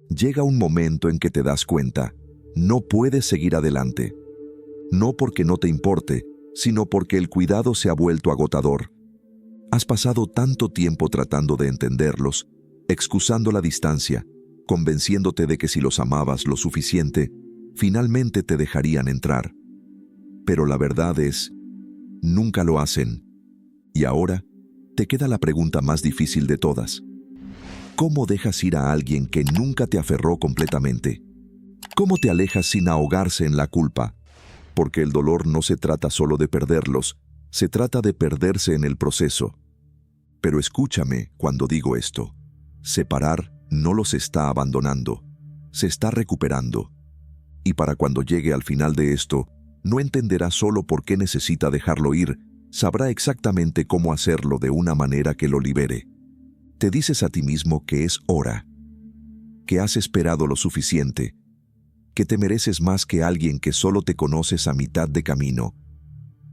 llega un momento en que te das cuenta, no puedes seguir adelante. No porque no te importe, sino porque el cuidado se ha vuelto agotador. Has pasado tanto tiempo tratando de entenderlos, excusando la distancia, convenciéndote de que si los amabas lo suficiente, finalmente te dejarían entrar. Pero la verdad es, nunca lo hacen. Y ahora, te queda la pregunta más difícil de todas. ¿Cómo dejas ir a alguien que nunca te aferró completamente? ¿Cómo te alejas sin ahogarse en la culpa? Porque el dolor no se trata solo de perderlos, se trata de perderse en el proceso. Pero escúchame cuando digo esto. Separar no los está abandonando, se está recuperando. Y para cuando llegue al final de esto, no entenderá solo por qué necesita dejarlo ir, sabrá exactamente cómo hacerlo de una manera que lo libere. Te dices a ti mismo que es hora, que has esperado lo suficiente, que te mereces más que alguien que solo te conoces a mitad de camino,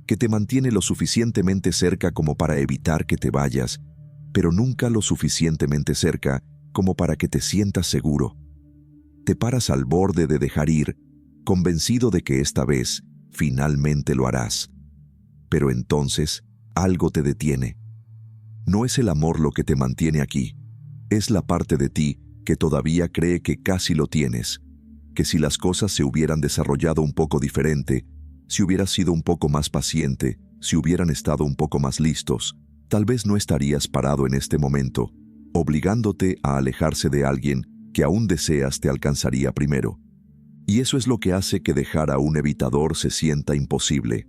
que te mantiene lo suficientemente cerca como para evitar que te vayas, pero nunca lo suficientemente cerca como para que te sientas seguro. Te paras al borde de dejar ir, convencido de que esta vez finalmente lo harás. Pero entonces algo te detiene. No es el amor lo que te mantiene aquí, es la parte de ti que todavía cree que casi lo tienes, que si las cosas se hubieran desarrollado un poco diferente, si hubieras sido un poco más paciente, si hubieran estado un poco más listos, tal vez no estarías parado en este momento, obligándote a alejarse de alguien que aún deseas te alcanzaría primero. Y eso es lo que hace que dejar a un evitador se sienta imposible,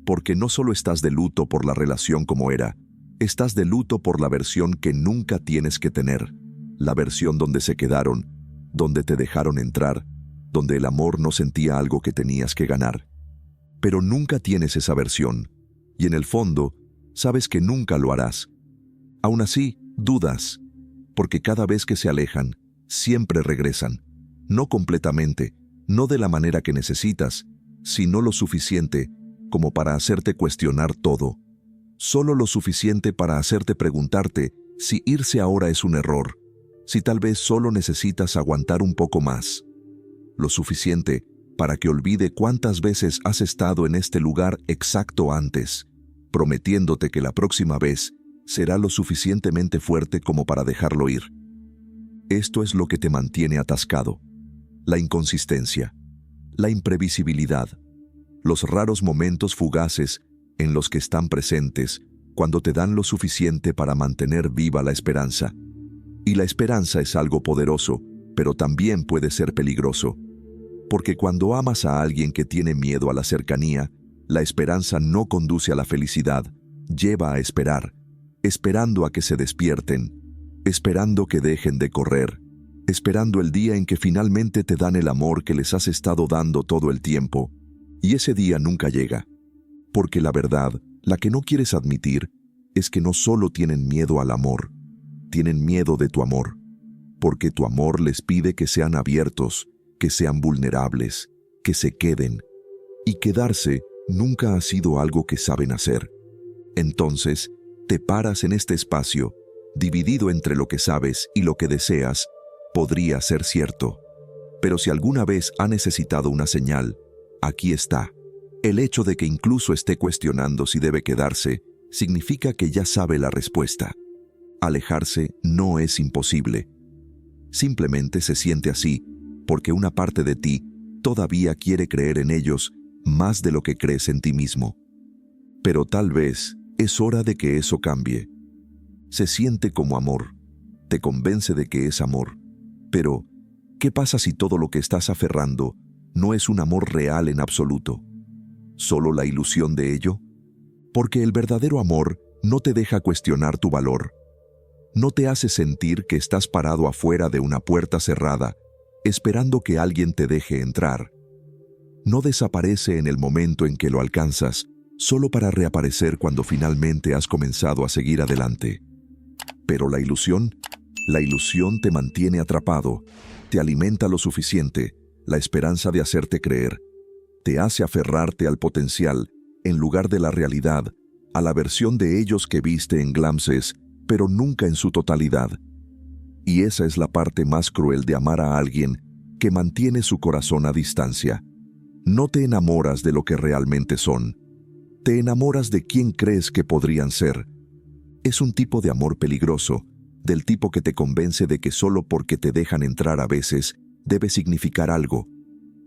porque no solo estás de luto por la relación como era, estás de luto por la versión que nunca tienes que tener, la versión donde se quedaron, donde te dejaron entrar, donde el amor no sentía algo que tenías que ganar. Pero nunca tienes esa versión, y en el fondo, sabes que nunca lo harás. Aún así, dudas, porque cada vez que se alejan, siempre regresan, no completamente, no de la manera que necesitas, sino lo suficiente como para hacerte cuestionar todo. Solo lo suficiente para hacerte preguntarte si irse ahora es un error, si tal vez solo necesitas aguantar un poco más. Lo suficiente para que olvide cuántas veces has estado en este lugar exacto antes, prometiéndote que la próxima vez será lo suficientemente fuerte como para dejarlo ir. Esto es lo que te mantiene atascado. La inconsistencia, la imprevisibilidad, los raros momentos fugaces en los que están presentes cuando te dan lo suficiente para mantener viva la esperanza. Y la esperanza es algo poderoso, pero también puede ser peligroso. Porque cuando amas a alguien que tiene miedo a la cercanía, la esperanza no conduce a la felicidad, lleva a esperar, esperando a que se despierten, esperando que dejen de correr, esperando el día en que finalmente te dan el amor que les has estado dando todo el tiempo. Y ese día nunca llega. Porque la verdad, la que no quieres admitir, es que no solo tienen miedo al amor, tienen miedo de tu amor, porque tu amor les pide que sean abiertos, que sean vulnerables, que se queden, y quedarse nunca ha sido algo que saben hacer. Entonces, te paras en este espacio, dividido entre lo que sabes y lo que deseas, podría ser cierto. Pero si alguna vez ha necesitado una señal, aquí está. El hecho de que incluso esté cuestionando si debe quedarse, significa que ya sabe la respuesta. Alejarse no es imposible. Simplemente se siente así, porque una parte de ti todavía quiere creer en ellos más de lo que crees en ti mismo. Pero tal vez es hora de que eso cambie. Se siente como amor, te convence de que es amor. Pero, ¿qué pasa si todo lo que estás aferrando no es un amor real en absoluto? ¿Solo la ilusión de ello? Porque el verdadero amor no te deja cuestionar tu valor. No te hace sentir que estás parado afuera de una puerta cerrada, esperando que alguien te deje entrar. No desaparece en el momento en que lo alcanzas, solo para reaparecer cuando finalmente has comenzado a seguir adelante. Pero la ilusión te mantiene atrapado, te alimenta lo suficiente, la esperanza de hacerte creer, te hace aferrarte al potencial en lugar de la realidad, a la versión de ellos que viste en glimpses, pero nunca en su totalidad. Y esa es la parte más cruel de amar a alguien que mantiene su corazón a distancia. No te enamoras de lo que realmente son. Te enamoras de quién crees que podrían ser. Es un tipo de amor peligroso, del tipo que te convence de que solo porque te dejan entrar a veces, debe significar algo.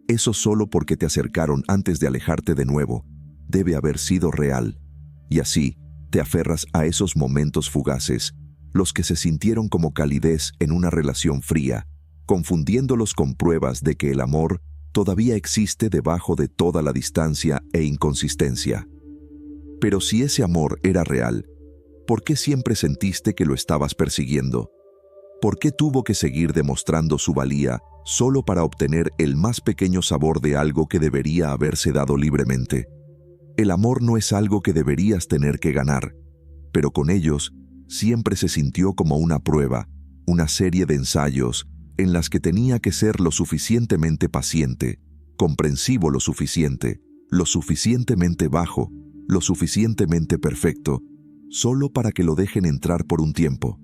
Eso solo porque te acercaron antes de alejarte de nuevo, debe haber sido real. Y así, te aferras a esos momentos fugaces, los que se sintieron como calidez en una relación fría, confundiéndolos con pruebas de que el amor todavía existe debajo de toda la distancia e inconsistencia. Pero si ese amor era real, ¿por qué siempre sentiste que lo estabas persiguiendo? ¿Por qué tuvo que seguir demostrando su valía solo para obtener el más pequeño sabor de algo que debería haberse dado libremente? El amor no es algo que deberías tener que ganar, pero con ellos siempre se sintió como una prueba, una serie de ensayos en las que tenía que ser lo suficientemente paciente, comprensivo lo suficientemente bajo, lo suficientemente perfecto, solo para que lo dejen entrar por un tiempo.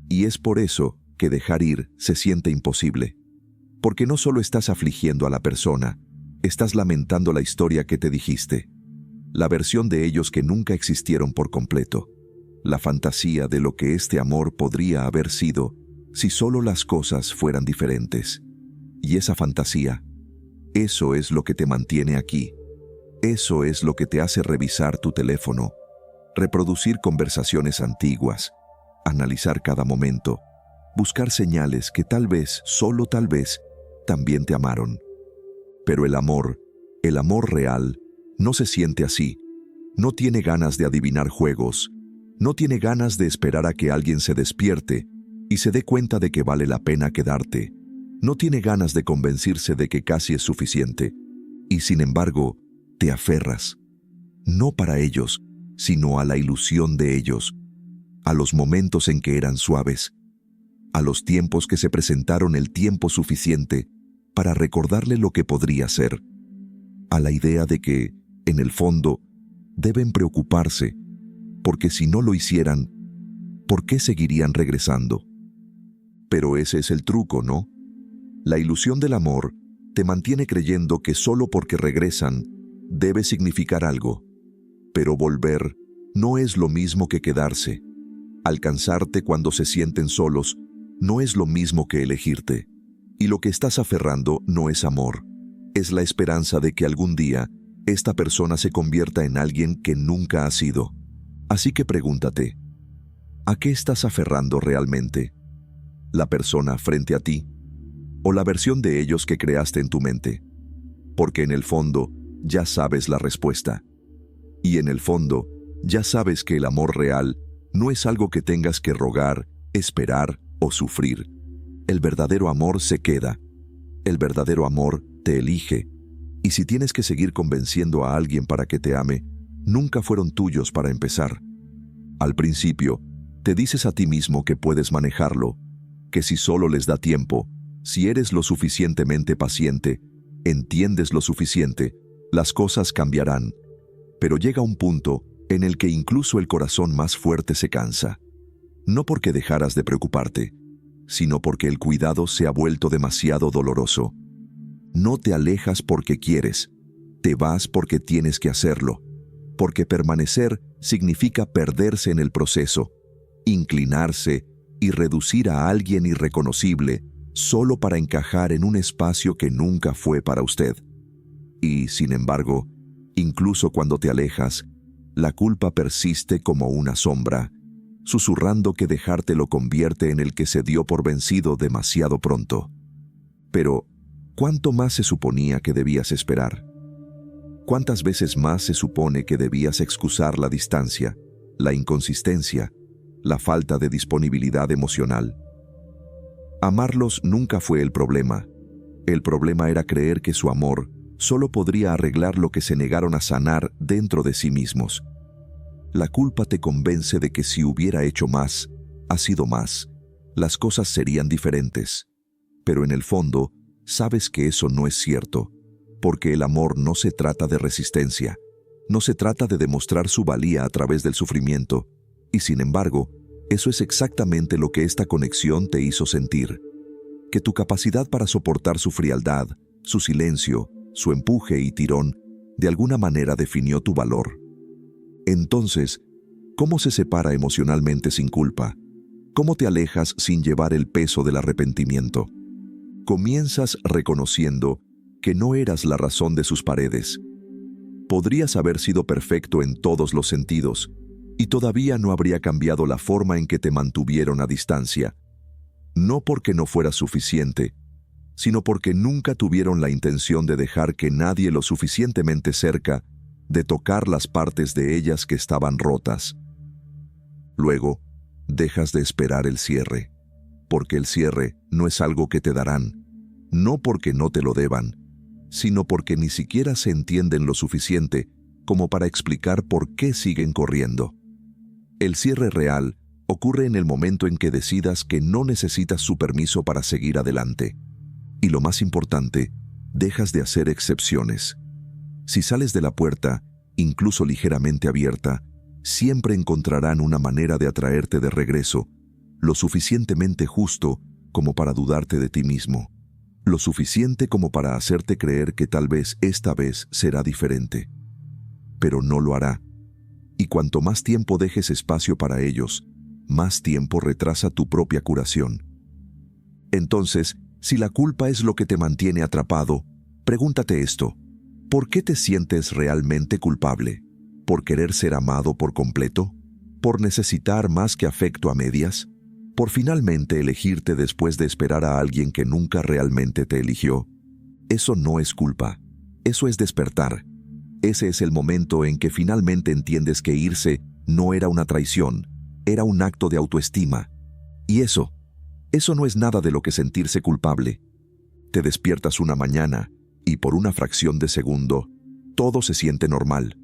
Y es por eso que dejar ir se siente imposible. Porque no solo estás afligiendo a la persona, estás lamentando la historia que te dijiste, la versión de ellos que nunca existieron por completo, la fantasía de lo que este amor podría haber sido si solo las cosas fueran diferentes. Y esa fantasía, eso es lo que te mantiene aquí. Eso es lo que te hace revisar tu teléfono, reproducir conversaciones antiguas, analizar cada momento, buscar señales que tal vez, solo tal vez, también te amaron. Pero el amor real, no se siente así. No tiene ganas de adivinar juegos, no tiene ganas de esperar a que alguien se despierte y se dé cuenta de que vale la pena quedarte. No tiene ganas de convencirse de que casi es suficiente. Y sin embargo, te aferras. No para ellos, sino a la ilusión de ellos, a los momentos en que eran suaves, a los tiempos que se presentaron el tiempo suficiente para recordarle lo que podría ser, a la idea de que, en el fondo, deben preocuparse, porque si no lo hicieran, ¿por qué seguirían regresando? Pero ese es el truco, ¿no? La ilusión del amor te mantiene creyendo que solo porque regresan debe significar algo. Pero volver no es lo mismo que quedarse. Alcanzarte cuando se sienten solos no es lo mismo que elegirte. Y lo que estás aferrando no es amor. Es la esperanza de que algún día esta persona se convierta en alguien que nunca ha sido. Así que pregúntate, ¿a qué estás aferrando realmente? ¿La persona frente a ti? ¿O la versión de ellos que creaste en tu mente? Porque en el fondo ya sabes la respuesta. Y en el fondo ya sabes que el amor real no es algo que tengas que rogar, esperar o sufrir. El verdadero amor se queda. El verdadero amor te elige. Y si tienes que seguir convenciendo a alguien para que te ame, nunca fueron tuyos para empezar. Al principio, te dices a ti mismo que puedes manejarlo, que si solo les da tiempo, si eres lo suficientemente paciente, entiendes lo suficiente, las cosas cambiarán. Pero llega un punto en el que incluso el corazón más fuerte se cansa. No porque dejaras de preocuparte, sino porque el cuidado se ha vuelto demasiado doloroso. No te alejas porque quieres, te vas porque tienes que hacerlo, porque permanecer significa perderse en el proceso, inclinarse y reducir a alguien irreconocible solo para encajar en un espacio que nunca fue para usted. Y, sin embargo, incluso cuando te alejas, la culpa persiste como una sombra, susurrando que dejarte lo convierte en el que se dio por vencido demasiado pronto. Pero, ¿cuánto más se suponía que debías esperar? ¿Cuántas veces más se supone que debías excusar la distancia, la inconsistencia, la falta de disponibilidad emocional? Amarlos nunca fue el problema. El problema era creer que su amor solo podría arreglar lo que se negaron a sanar dentro de sí mismos. La culpa te convence de que si hubiera hecho más, ha sido más, las cosas serían diferentes. Pero en el fondo, sabes que eso no es cierto, porque el amor no se trata de resistencia, no se trata de demostrar su valía a través del sufrimiento, y sin embargo, Eso es exactamente lo que esta conexión te hizo sentir, que tu capacidad para soportar su frialdad, su silencio, su empuje y tirón, de alguna manera definió tu valor. Entonces, ¿cómo se separa emocionalmente sin culpa? ¿Cómo te alejas sin llevar el peso del arrepentimiento? Comienzas reconociendo que no eras la razón de sus paredes. Podrías haber sido perfecto en todos los sentidos, y todavía no habría cambiado la forma en que te mantuvieron a distancia. No porque no fuera suficiente, sino porque nunca tuvieron la intención de dejar que nadie lo suficientemente cerca de tocar las partes de ellas que estaban rotas. Luego, dejas de esperar el cierre, porque el cierre no es algo que te darán, no porque no te lo deban, sino porque ni siquiera se entienden lo suficiente como para explicar por qué siguen corriendo. El cierre real ocurre en el momento en que decidas que no necesitas su permiso para seguir adelante. Y lo más importante, dejas de hacer excepciones. Si sales de la puerta, incluso ligeramente abierta, siempre encontrarán una manera de atraerte de regreso, lo suficientemente justo como para dudarte de ti mismo, lo suficiente como para hacerte creer que tal vez esta vez será diferente. Pero no lo hará. Y cuanto más tiempo dejes espacio para ellos, más tiempo retrasa tu propia curación. Entonces, si la culpa es lo que te mantiene atrapado, pregúntate esto: ¿por qué te sientes realmente culpable? ¿Por querer ser amado por completo? ¿Por necesitar más que afecto a medias? ¿Por finalmente elegirte después de esperar a alguien que nunca realmente te eligió? Eso no es culpa, eso es despertar. Ese es el momento en que finalmente entiendes que irse no era una traición, era un acto de autoestima. Y eso no es nada de lo que sentirse culpable. Te despiertas una mañana y por una fracción de segundo, todo se siente normal.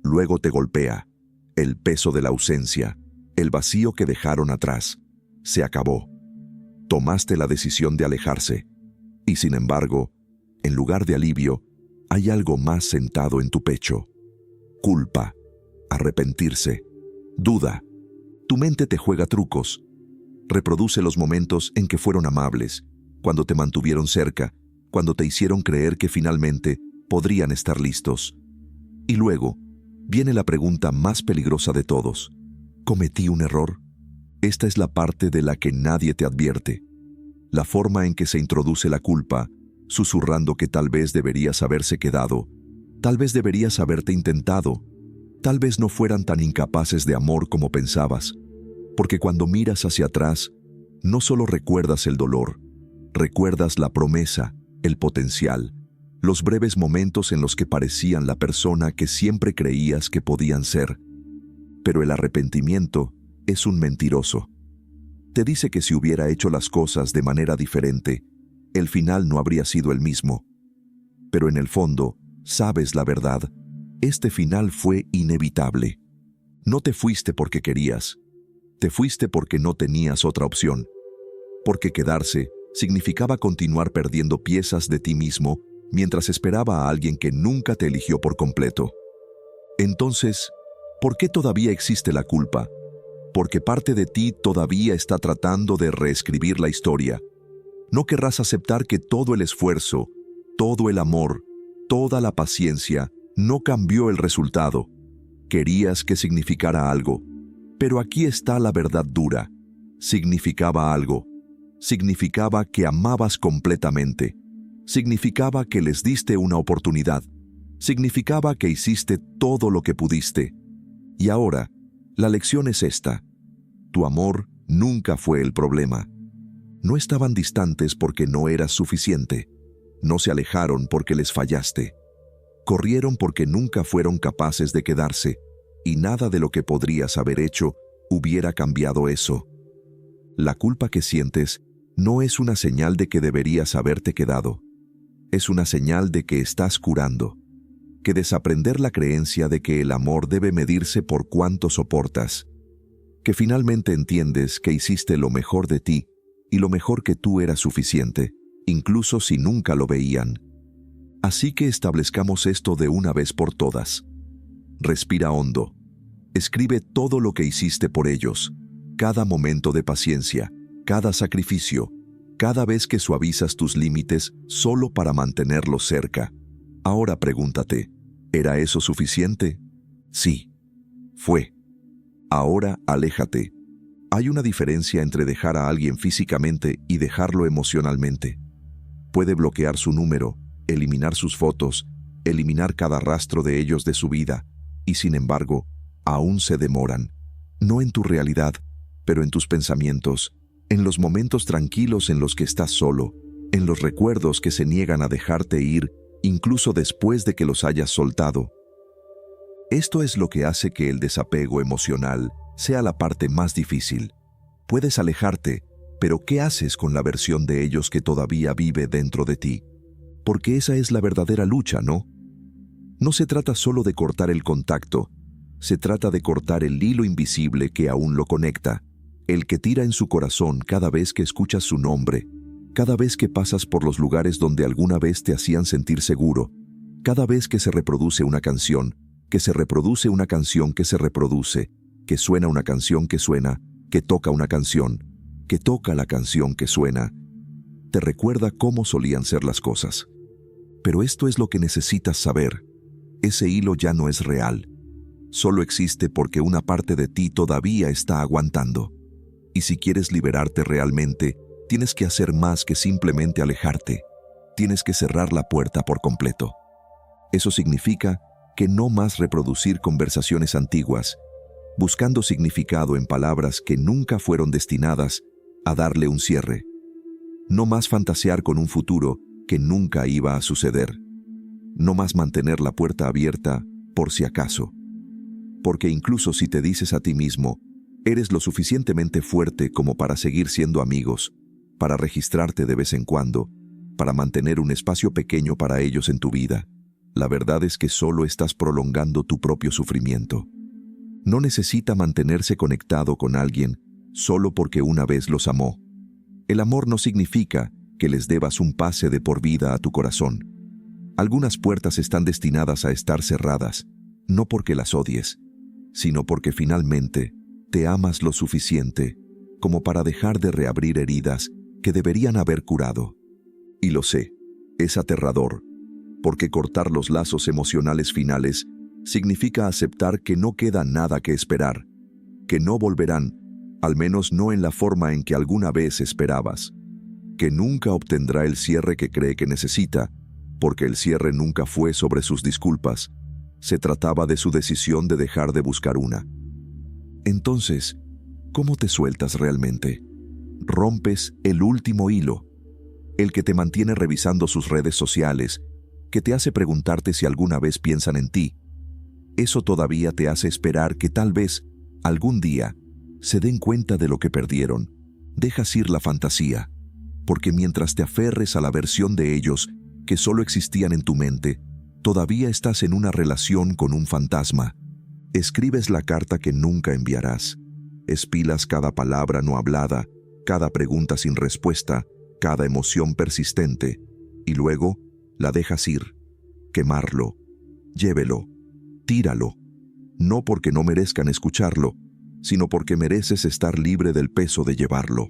Luego te golpea el peso de la ausencia, el vacío que dejaron atrás. Se acabó. Tomaste la decisión de alejarse. Y sin embargo, en lugar de alivio, hay algo más sentado en tu pecho. Culpa, arrepentirse, duda. Tu mente te juega trucos. Reproduce los momentos en que fueron amables, cuando te mantuvieron cerca, cuando te hicieron creer que finalmente podrían estar listos. Y luego, viene la pregunta más peligrosa de todos. ¿Cometí un error? Esta es la parte de la que nadie te advierte. La forma en que se introduce la culpa, susurrando que tal vez deberías haberse quedado, tal vez deberías haberte intentado, tal vez no fueran tan incapaces de amor como pensabas, porque cuando miras hacia atrás, no solo recuerdas el dolor, recuerdas la promesa, el potencial, los breves momentos en los que parecían la persona que siempre creías que podían ser. Pero el arrepentimiento es un mentiroso. Te dice que si hubiera hecho las cosas de manera diferente, el final no habría sido el mismo. Pero en el fondo, sabes la verdad. Este final fue inevitable. No te fuiste porque querías. Te fuiste porque no tenías otra opción. Porque quedarse significaba continuar perdiendo piezas de ti mismo mientras esperaba a alguien que nunca te eligió por completo. Entonces, ¿por qué todavía existe la culpa? Porque parte de ti todavía está tratando de reescribir la historia. No querrás aceptar que todo el esfuerzo, todo el amor, toda la paciencia no cambió el resultado. Querías que significara algo, pero aquí está la verdad dura. Significaba algo. Significaba que amabas completamente. Significaba que les diste una oportunidad. Significaba que hiciste todo lo que pudiste. Y ahora, la lección es esta. Tu amor nunca fue el problema. No estaban distantes porque no eras suficiente. No se alejaron porque les fallaste. Corrieron porque nunca fueron capaces de quedarse, y nada de lo que podrías haber hecho hubiera cambiado eso. La culpa que sientes no es una señal de que deberías haberte quedado. Es una señal de que estás curando, que desaprender la creencia de que el amor debe medirse por cuánto soportas, que finalmente entiendes que hiciste lo mejor de ti y lo mejor que tú era suficiente, incluso si nunca lo veían. Así que establezcamos esto de una vez por todas. Respira hondo. Escribe todo lo que hiciste por ellos. cada momento de paciencia, cada sacrificio, cada vez que suavizas tus límites solo para mantenerlos cerca. Ahora pregúntate, ¿era eso suficiente? Sí, fue. Ahora aléjate. Hay una diferencia entre dejar a alguien físicamente y dejarlo emocionalmente. Puede bloquear su número, eliminar sus fotos, eliminar cada rastro de ellos de su vida, y sin embargo, aún se demoran. No en tu realidad, pero en tus pensamientos, en los momentos tranquilos en los que estás solo, en los recuerdos que se niegan a dejarte ir, incluso después de que los hayas soltado. Esto es lo que hace que el desapego emocional sea la parte más difícil. Puedes alejarte, pero ¿qué haces con la versión de ellos que todavía vive dentro de ti? Porque esa es la verdadera lucha, ¿no? No se trata solo de cortar el contacto, se trata de cortar el hilo invisible que aún lo conecta, el que tira en su corazón cada vez que escuchas su nombre, cada vez que pasas por los lugares donde alguna vez te hacían sentir seguro, cada vez que se reproduce una canción, que se reproduce una canción que se reproduce, que suena una canción que suena, que toca una canción, que toca la canción que suena, te recuerda cómo solían ser las cosas. Pero esto es lo que necesitas saber. Ese hilo ya no es real. Solo existe porque una parte de ti todavía está aguantando. Y si quieres liberarte realmente, tienes que hacer más que simplemente alejarte. Tienes que cerrar la puerta por completo. Eso significa que no más reproducir conversaciones antiguas, buscando significado en palabras que nunca fueron destinadas a darle un cierre. No más fantasear con un futuro que nunca iba a suceder. No más mantener la puerta abierta por si acaso. Porque incluso si te dices a ti mismo, eres lo suficientemente fuerte como para seguir siendo amigos, para registrarte de vez en cuando, para mantener un espacio pequeño para ellos en tu vida, la verdad es que solo estás prolongando tu propio sufrimiento. No necesita mantenerse conectado con alguien solo porque una vez los amó. El amor no significa que les debas un pase de por vida a tu corazón. Algunas puertas están destinadas a estar cerradas, no porque las odies, sino porque finalmente te amas lo suficiente como para dejar de reabrir heridas que deberían haber curado. Y lo sé, es aterrador, porque cortar los lazos emocionales finales significa aceptar que no queda nada que esperar, que no volverán, al menos no en la forma en que alguna vez esperabas, que nunca obtendrá el cierre que cree que necesita, porque el cierre nunca fue sobre sus disculpas, se trataba de su decisión de dejar de buscar una. Entonces, ¿cómo te sueltas realmente? Rompes el último hilo, el que te mantiene revisando sus redes sociales, que te hace preguntarte si alguna vez piensan en ti. Eso todavía te hace esperar que tal vez, algún día, se den cuenta de lo que perdieron. Dejas ir la fantasía, porque mientras te aferres a la versión de ellos que solo existían en tu mente, todavía estás en una relación con un fantasma. Escribes la carta que nunca enviarás. Espilas cada palabra no hablada, cada pregunta sin respuesta, cada emoción persistente, y luego la dejas ir. Quemarlo, llévelo, tíralo, no porque no merezcan escucharlo, sino porque mereces estar libre del peso de llevarlo.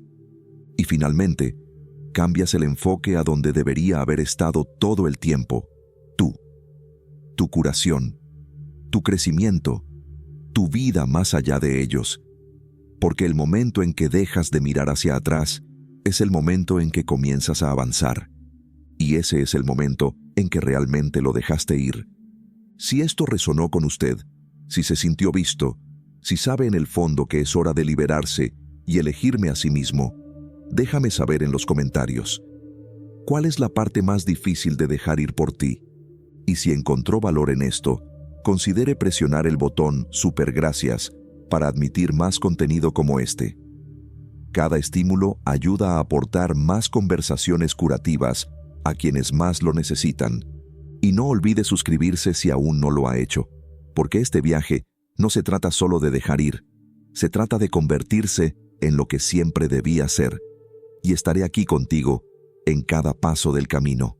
Y finalmente, cambias el enfoque a donde debería haber estado todo el tiempo, tú, tu curación, tu crecimiento, tu vida más allá de ellos. Porque el momento en que dejas de mirar hacia atrás es el momento en que comienzas a avanzar. Y ese es el momento en que realmente lo dejaste ir. Si esto resonó con usted, si se sintió visto, si sabe en el fondo que es hora de liberarse y elegirme a sí mismo, déjame saber en los comentarios. ¿Cuál es la parte más difícil de dejar ir por ti? Y si encontró valor en esto, considere presionar el botón Super Gracias para admitir más contenido como este. Cada estímulo ayuda a aportar más conversaciones curativas a quienes más lo necesitan. Y no olvide suscribirse si aún no lo ha hecho, porque este viaje no se trata solo de dejar ir, se trata de convertirse en lo que siempre debía ser. Y estaré aquí contigo en cada paso del camino.